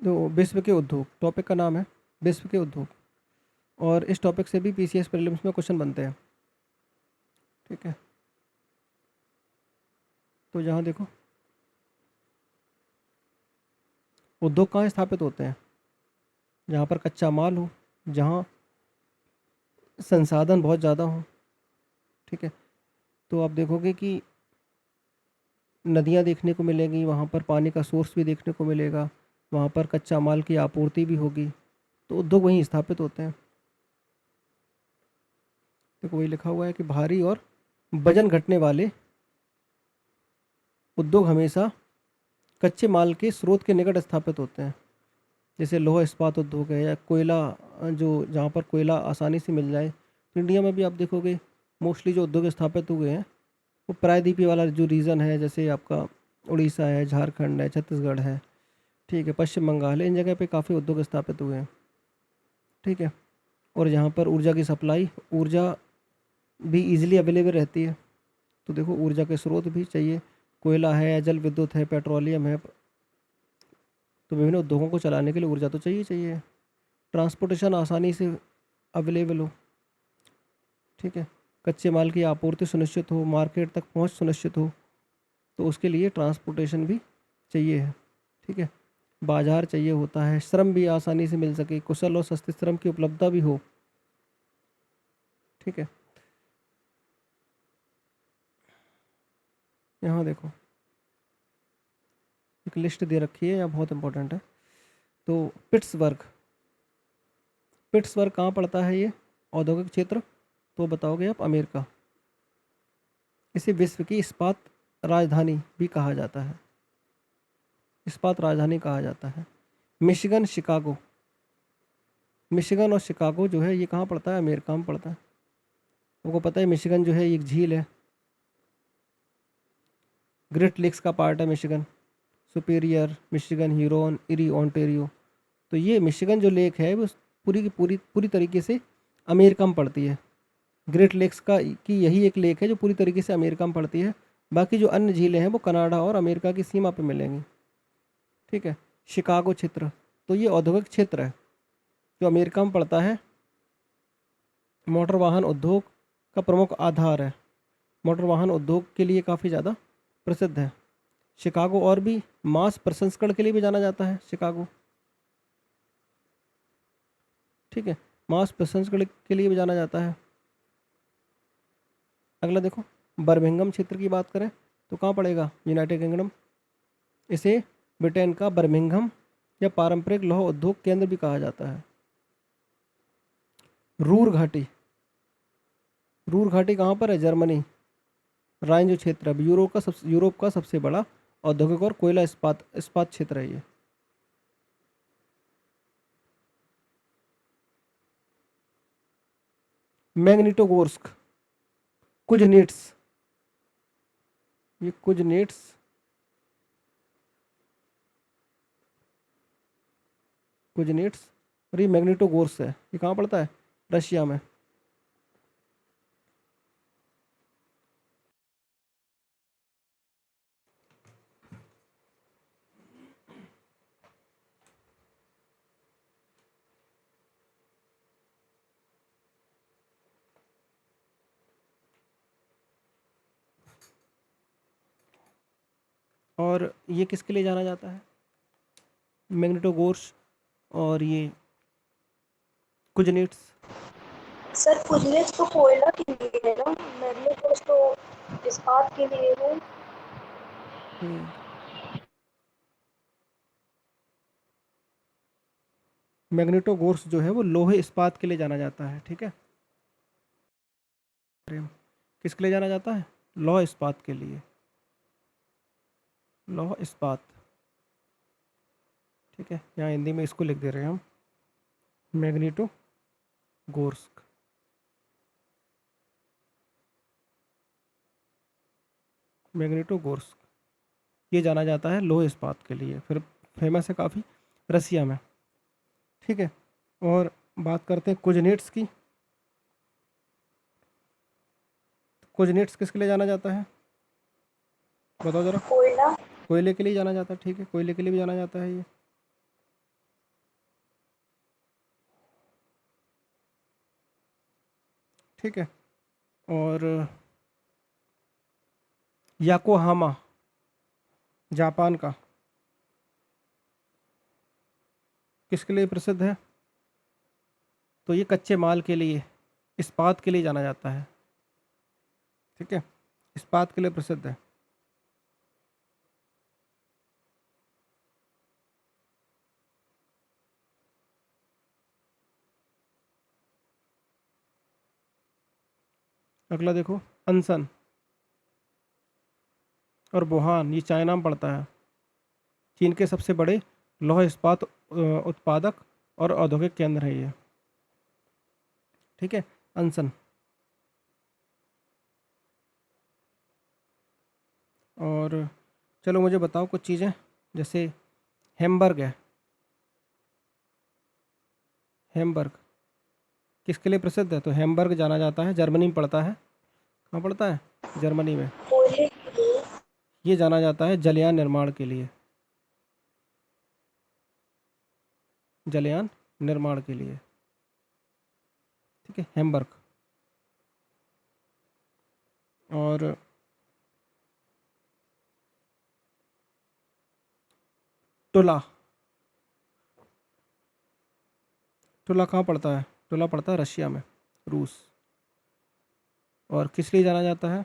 तो विश्व के उद्योग टॉपिक का नाम है, विश्व के उद्योग। और इस टॉपिक से भी पीसीएस प्रीलिम्स में क्वेश्चन बनते हैं। ठीक है, तो यहाँ देखो, उद्योग कहाँ स्थापित होते हैं? जहाँ पर कच्चा माल हो, जहाँ संसाधन बहुत ज़्यादा हो। ठीक है, तो आप देखोगे कि नदियाँ देखने को मिलेंगी, वहाँ पर पानी का सोर्स भी देखने को मिलेगा, वहाँ पर कच्चा माल की आपूर्ति भी होगी, तो उद्योग वहीं स्थापित होते हैं। देखो वही लिखा हुआ है कि भारी और वजन घटने वाले उद्योग हमेशा कच्चे माल के स्रोत के निकट स्थापित होते हैं। जैसे लोहा इस्पात उद्योग है, या कोयला, जो जहाँ पर कोयला आसानी से मिल जाए। तो इंडिया में भी आप देखोगे मोस्टली जो उद्योग स्थापित हुए हैं वो प्रायद्वीपीय वाला जो रीजन है, जैसे आपका उड़ीसा है, झारखंड है, छत्तीसगढ़ है, ठीक है, पश्चिम बंगाल है, इन जगह पे काफ़ी उद्योग स्थापित हुए हैं। ठीक है, और यहाँ पर ऊर्जा की सप्लाई, ऊर्जा भी इजीली अवेलेबल रहती है। तो देखो ऊर्जा के स्रोत भी चाहिए, कोयला है, जल विद्युत है, पेट्रोलियम है, तो विभिन्न उद्योगों को चलाने के लिए ऊर्जा तो चाहिए चाहिए। ट्रांसपोर्टेशन आसानी से अवेलेबल हो। ठीक है, कच्चे माल की आपूर्ति सुनिश्चित हो, मार्केट तक पहुंच सुनिश्चित हो, तो उसके लिए ट्रांसपोर्टेशन भी चाहिए है। ठीक है, बाजार चाहिए होता है, श्रम भी आसानी से मिल सके, कुशल और सस्ते श्रम की उपलब्धता भी हो। ठीक है, यहाँ देखो एक लिस्ट दे रखी है, यहाँ बहुत इंपॉर्टेंट है। तो पिट्सबर्ग, पिट्सबर्ग कहाँ पड़ता है ये औद्योगिक क्षेत्र? तो बताओगे आप, अमेरिका। इसे विश्व की इस्पात राजधानी भी कहा जाता है, इस्पात राजधानी कहा जाता है। मिशिगन, शिकागो, मिशिगन और शिकागो जो है ये कहाँ पड़ता है? अमेरिका में पड़ता है। आपको पता है मिशिगन जो है एक झील है, ग्रेट लेक्स का पार्ट है Michigan, superior, Michigan, Huron, eri, Ontario. तो ये मिशिगन जो लेक है वो पूरी की पूरी पूरी तरीके से अमेरिका में पड़ती है। ग्रेट लेक्स का की यही एक लेक है जो पूरी तरीके से अमेरिका में पड़ती है। बाकी जो अन्य झीलें हैं वो कनाडा और अमेरिका की सीमा पर मिलेंगी। ठीक है, शिकागो क्षेत्र, तो ये औद्योगिक क्षेत्र है जो अमेरिका में पड़ता है। मोटर वाहन उद्योग का प्रमुख आधार है, मोटर वाहन उद्योग के लिए काफ़ी ज़्यादा प्रसिद्ध है शिकागो। और भी मांस प्रसंस्करण के लिए भी जाना जाता है शिकागो। ठीक है, मांस प्रसंस्करण के लिए भी जाना जाता है। अगला देखो, बर्मिंघम क्षेत्र की बात करें तो कहाँ पड़ेगा? United kingdom. इसे ब्रिटेन का बर्मिंघम या पारंपरिक लौह उद्योग केंद्र भी कहा जाता है। रूर घाटी, रूर घाटी कहाँ पर है? जर्मनी। राइन जो क्षेत्र है यूरोप का सबसे बड़ा औद्योगिक और कोयला इस्पात इस्पात क्षेत्र है ये। मैग्नीटोगोर्स्क, कुजनेट्स, ये कुजनेट्स, कुजनेट्स और ये मैग्नीटोगोर्स है, ये कहाँ पड़ता है? रशिया में। और ये किसके लिए जाना जाता है? मैग्नीटोगोर्स और ये कुजनेट्स। सर कुजनेस तो कोयला के लिए है ना, मैग्नीफोर्स तो इस्पात के लिए है। हम्म, मैग्नीटोगोर्स जो है वो लोहे इस्पात के लिए जाना जाता है। ठीक है, किसके लिए जाना जाता है? लौह इस्पात के लिए, लौह इस्पात। ठीक है, यहाँ हिंदी में इसको लिख दे रहे हैं हम, मैग्नीटो गोर्स्क। मैग्नीटो गोर्स्क ये जाना जाता है लोह इस्पात के लिए, फिर फेमस है काफ़ी रसिया में। ठीक है, और बात करते हैं कुजनेट्स की। कुजनेट्स किसके लिए जाना जाता है? बताओ ज़रा। कोयला। कोयले के लिए जाना जाता है। ठीक है, कोयले के लिए भी जाना जाता है ये। ठीक है। और याकोहामा जापान का किसके लिए प्रसिद्ध है? तो ये कच्चे माल के लिए, इस्पात के लिए जाना जाता है। ठीक है, इस्पात के लिए प्रसिद्ध है। अगला देखो, अनसन और वुहान, ये चाइना में पड़ता है। चीन के सबसे बड़े लौह इस्पात उत्पादक और औद्योगिक केंद्र है ये। ठीक है, अनसन। और चलो मुझे बताओ कुछ चीज़ें, जैसे हैम्बर्ग है। हैम्बर्ग किसके लिए प्रसिद्ध है? तो हैम्बर्ग जाना जाता है, जर्मनी में पड़ता है। कहाँ पड़ता है? जर्मनी में। कोयले के लिए। ये जाना जाता है जलयान निर्माण के लिए। जलयान निर्माण के लिए। ठीक है, हैम्बर्ग। और टुला, टुला कहाँ पड़ता है? टुला पड़ता है रशिया में, रूस। और किस लिए जाना जाता है?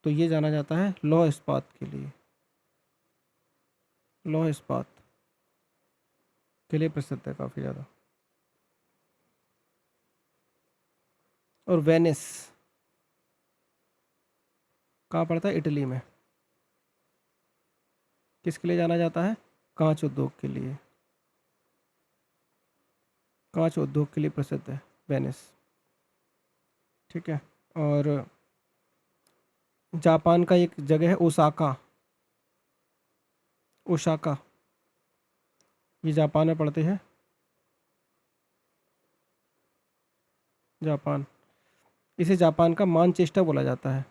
तो ये जाना जाता है लौह इस्पात के लिए। लौह इस्पात के लिए प्रसिद्ध है काफ़ी ज़्यादा। और वेनिस कहाँ पड़ता है? इटली में। किसके लिए जाना जाता है? कांच उद्योग के लिए। कांच उद्योग के लिए प्रसिद्ध है वेनिस। ठीक है। और जापान का एक जगह है ओसाका, ओसाका, ये जापान में पड़ते हैं। जापान, इसे जापान का मानचेस्टर बोला जाता है।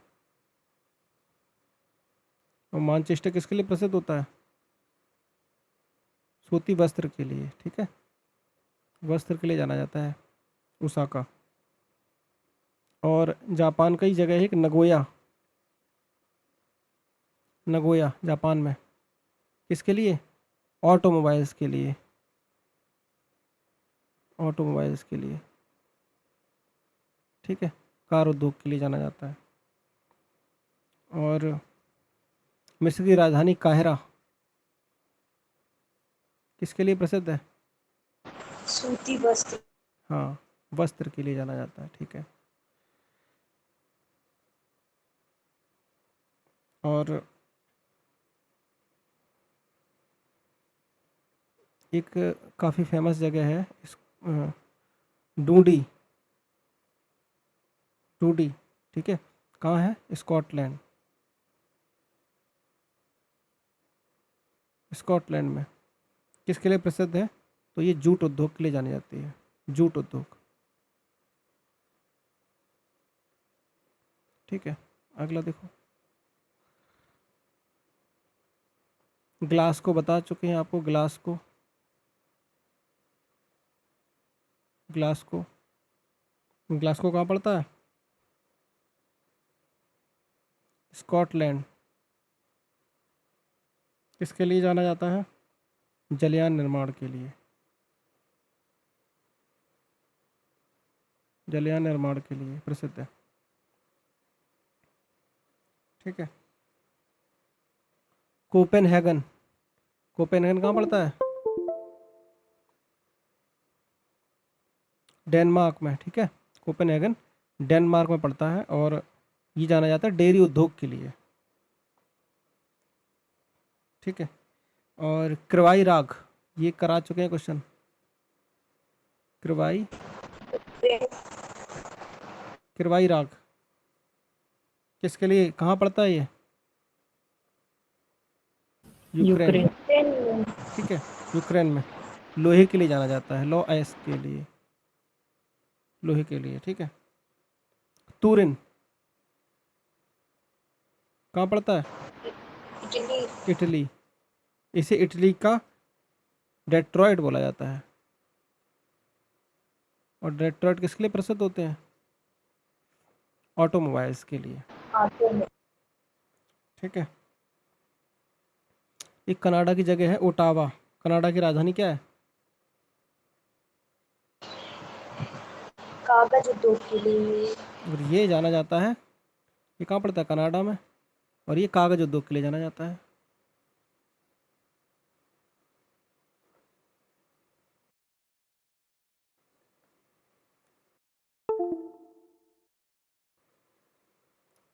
और मानचेस्टर किसके लिए प्रसिद्ध होता है? सूती वस्त्र के लिए। ठीक है, वस्त्र के लिए जाना जाता है ओसाका। और जापान का ही जगह है एक नगोया, नगोया जापान में। किसके लिए? ऑटोमोबाइल्स के लिए। ऑटोमोबाइल्स के लिए। ठीक है, कार उद्योग के लिए जाना जाता है। और मिस्र की राजधानी काहिरा किसके लिए प्रसिद्ध है? सूती वस्त्र। हाँ, वस्त्र के लिए जाना जाता है। ठीक है। और एक काफ़ी फेमस जगह है इस डूडी, डूडी। ठीक है, कहाँ है? स्कॉटलैंड, स्कॉटलैंड में। किसके लिए प्रसिद्ध है? तो ये जूट उद्योग के लिए जानी जाती है, जूट उद्योग। ठीक है, अगला देखो, ग्लास को बता चुके हैं आपको, ग्लास को, ग्लास को, ग्लास को कहाँ पड़ता है? स्कॉटलैंड। किसके लिए जाना जाता है? जलयान निर्माण के लिए। जलयान निर्माण के लिए प्रसिद्ध है। ठीक है। कोपेनहेगन, कोपेनहेगन कहाँ पड़ता है? डेनमार्क में। ठीक है, कोपेनहेगन डेनमार्क में पड़ता है। और ये जाना जाता है डेयरी उद्योग के लिए। ठीक है। और कृवाई राग, ये करा चुके हैं क्वेश्चन। कृवाई, कृवाई राग किसके लिए, कहाँ पड़ता है ये? यूक्रेन। यूक्रेन। ठीक है, यूक्रेन में। लोहे के लिए जाना जाता है, लो आइस के लिए, लोहे के लिए। ठीक है। तुरिन कहाँ पड़ता है? इटली। इटली, इसे इटली का डेट्रॉयट बोला जाता है। और डेट्रॉयट किसके लिए प्रसिद्ध होते हैं? ऑटोमोबाइल्स के लिए। ऑटो में। ठीक है। एक कनाडा की जगह है ओटावा, कनाडा की राजधानी क्या है? कागज उद्योग के लिए। और ये जाना जाता है, ये कहाँ पड़ता है? कनाडा में। और ये कागज उद्योग के लिए जाना जाता है।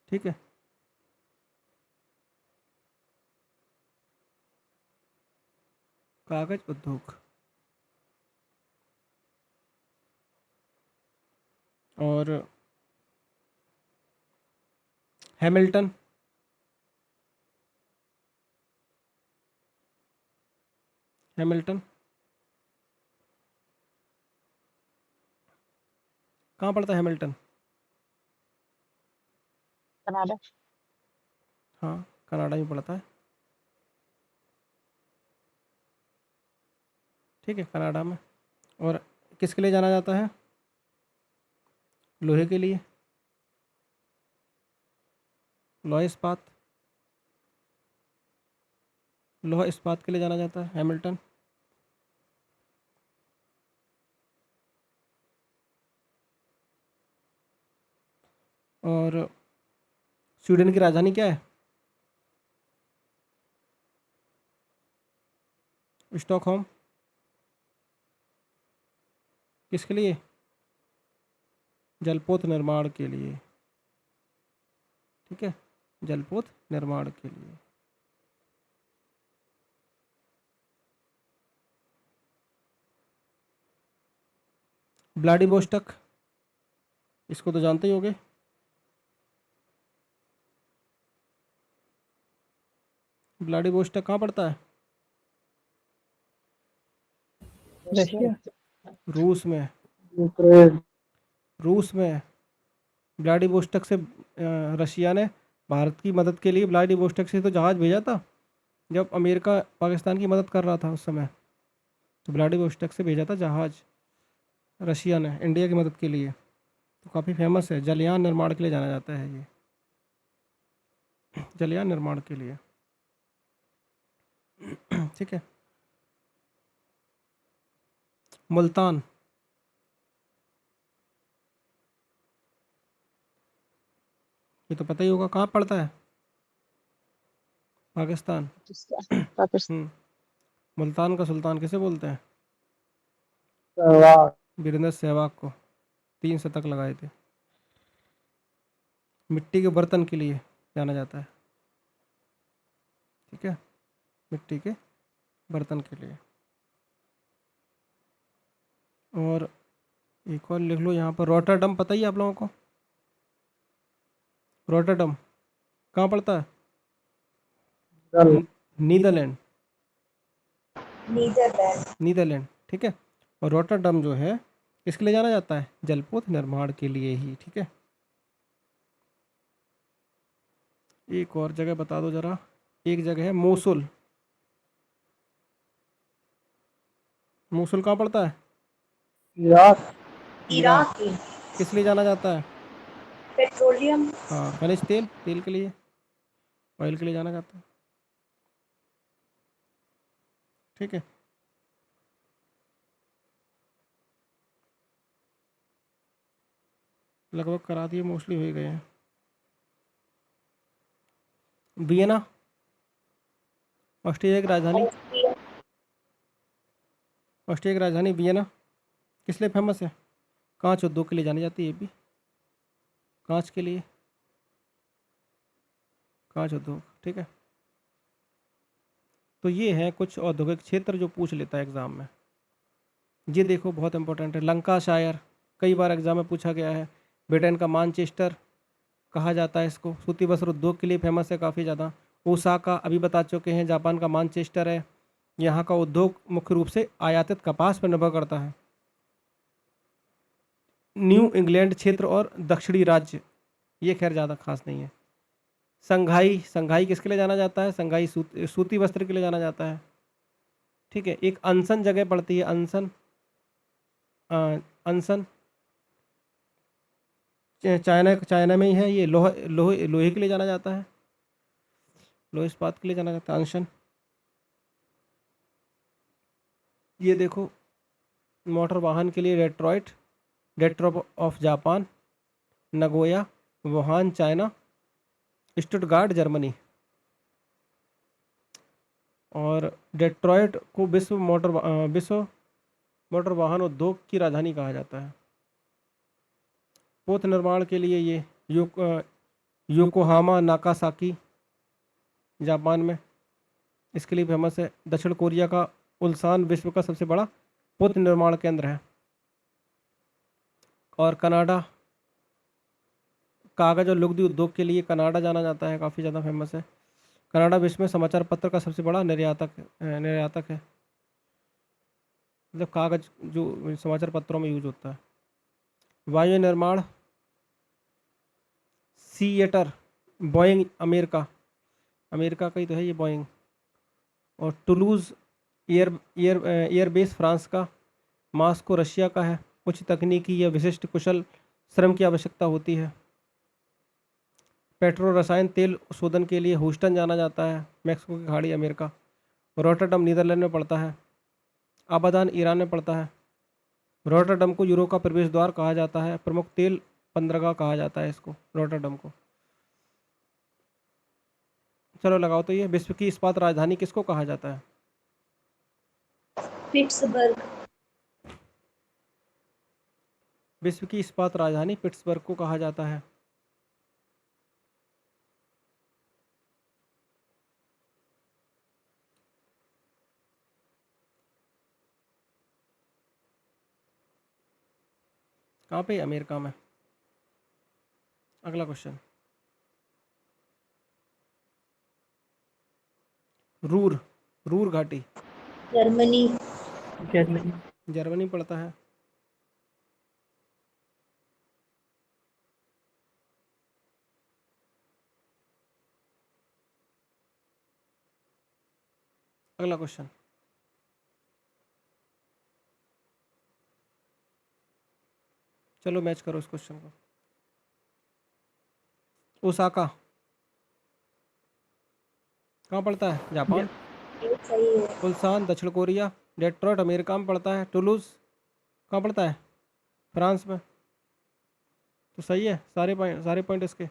ठीक है। कागज उद्योग। और हैमिल्टन, हैमिल्टन कहाँ पड़ता है हैमिल्टन? कनाडा। हाँ, कनाडा में पड़ता है। ठीक है, कनाडा में। और किसके लिए जाना जाता है? लोहे के लिए, लोहा इस्पात, लोहा इस्पात के लिए जाना जाता है हैमिल्टन। और स्वीडन की राजधानी क्या है? स्टॉकहोम। किसके लिए? जलपोत निर्माण के लिए। ठीक है, जलपोत निर्माण के लिए। व्लादिवोस्टोक, इसको तो जानते ही होंगे। व्लादिवोस्टोक कहाँ पड़ता है? रशिया। रूस में। यूक्रेन। रूस में व्लादिवोस्टोक से रशिया ने भारत की मदद के लिए व्लादिवोस्टोक से तो जहाज़ भेजा था, जब अमेरिका पाकिस्तान की मदद कर रहा था उस समय, तो व्लादिवोस्टोक से भेजा था जहाज़ रशिया ने इंडिया की मदद के लिए। तो काफ़ी फेमस है, जलयान निर्माण के लिए जाना जाता है ये, जलयान निर्माण के लिए। ठीक है। मुल्तान, ये तो पता ही होगा, कहाँ पड़ता है? पाकिस्तान। पाकिस्तान। मुल्तान का सुल्तान किसे बोलते हैं? सहवाग। वीरेंद्र सहवाग को, 3 शतक लगाए थे। मिट्टी के बर्तन के लिए जाना जाता है। ठीक है, मिट्टी के बर्तन के लिए। और एक और लिख लो यहाँ पर, रॉटरडम, पता ही है आप लोगों को? रॉटरडम कहाँ पड़ता है? Netherland, Netherland. नीदरलैंड। ठीक है। और रॉटरडम जो है इसके लिए जाना जाता है, जलपोत निर्माण के लिए ही। ठीक है। एक और जगह बता दो जरा, एक जगह है मोसुल, मोसुल कहाँ पड़ता है? इराक। इराक। इराक की। किस लिए जाना जाता है? पेट्रोलियम। हाँ, खनिज तेल, तेल के लिए, ऑयल के लिए जाना जाता है। ठीक है। लगभग करा दिए, मोस्टली हो ही गए हैं। वियना, ऑस्ट्रिया की राजधानी, ऑस्ट्रिया। ऑस्ट्रिया की राजधानी वियना किस लिए फेमस है? कांच उद्योग के लिए जानी जाती है ये भी, कांच के लिए, कांच उद्योग। ठीक है। तो ये है कुछ औद्योगिक क्षेत्र जो पूछ लेता है एग्जाम में। ये देखो बहुत इंपॉर्टेंट है, लंकाशायर, कई बार एग्जाम में पूछा गया है। ब्रिटेन का मानचेस्टर कहा जाता है इसको, सूती वस्त्र उद्योग के लिए फेमस है काफ़ी ज़्यादा। ओसाका अभी बता चुके हैं, जापान का मानचेस्टर है। यहाँ का उद्योग मुख्य रूप से आयातित कपास पर निर्भर करता है। न्यू इंग्लैंड क्षेत्र और दक्षिणी राज्य, ये खैर ज़्यादा खास नहीं है। संघाई, संघाई किसके लिए जाना जाता है? संघाई सूती वस्त्र के लिए जाना जाता है। ठीक है। एक अनसन जगह पड़ती है, अनसन, अनसन चाइना चाइना में ही है ये। लोहे के लिए जाना जाता है, लोहे इस्पात के लिए जाना जाता है। अंशन ये देखो, मोटर वाहन के लिए Detroit of Japan, Nagoya Wuhan China, Stuttgart Germany. और डेट्रॉइट को विश्व मोटर वाहन उद्योग की राजधानी कहा जाता है। पोत निर्माण के लिए ये योकोहामा नाकासाकी जापान में इसके लिए फेमस है। दक्षिण कोरिया का उल्सान विश्व का सबसे बड़ा पोत निर्माण केंद्र है। और कनाडा कागज और लुगदी उद्योग के लिए कनाडा जाना जाता है, काफ़ी ज़्यादा फेमस है। कनाडा विश्व में समाचार पत्र का सबसे बड़ा निर्यातक है। मतलब कागज जो समाचार पत्रों में यूज होता है। वायु निर्माण सिएटर बोइंग अमेरिका का ही तो है ये बोइंग। और टुलूज़ एयरबेस फ्रांस का, मास्को रशिया का है। उच्च तकनीकी या विशिष्ट कुशल श्रम की आवश्यकता होती है। पेट्रो रसायन तेल शोधन के लिए ह्यूस्टन जाना जाता है, मैक्सिको की खाड़ी अमेरिका। रॉटरडम नीदरलैंड में पड़ता है। आबादान ईरान में पड़ता है। रॉटरडम को यूरोप का प्रवेश द्वार कहा जाता है। प्रमुख तेल बंदरगाह कहा जाता है इसको, रॉटरडम को। चलो लगाओ तो ये, विश्व की इस्पात राजधानी किसको कहा जाता है? पिट्सबर्ग। विश्व की इस्पात राजधानी पिट्सबर्ग को कहा जाता है। कहाँ पे? अमेरिका में। अगला क्वेश्चन, रूर घाटी जर्मनी। जर्मनी पड़ता है। अगला क्वेश्चन, चलो मैच करो इस क्वेश्चन को। ओसाका कहाँ पड़ता है? जापान। ये सही है। उल्सान दक्षिण कोरिया। डेट्रॉइट अमेरिका में पड़ता है। टुलूज़ कहाँ पड़ता है? फ्रांस में। तो सही है, सारे पॉइंट इसके।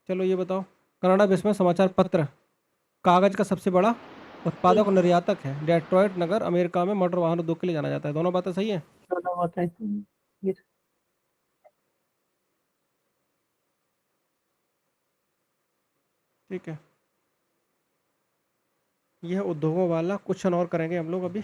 चलो ये बताओ, कनाडा विश्व में समाचार पत्र कागज का सबसे बड़ा उत्पादक और निर्यातक है। डेट्रॉइट नगर अमेरिका में मोटर वाहन उद्योग के लिए जाना जाता है। दोनों बातें सही है। दोनों बातें ये ठीक है, यह उद्योगों वाला क्वेश्चन और करेंगे हम लोग अभी।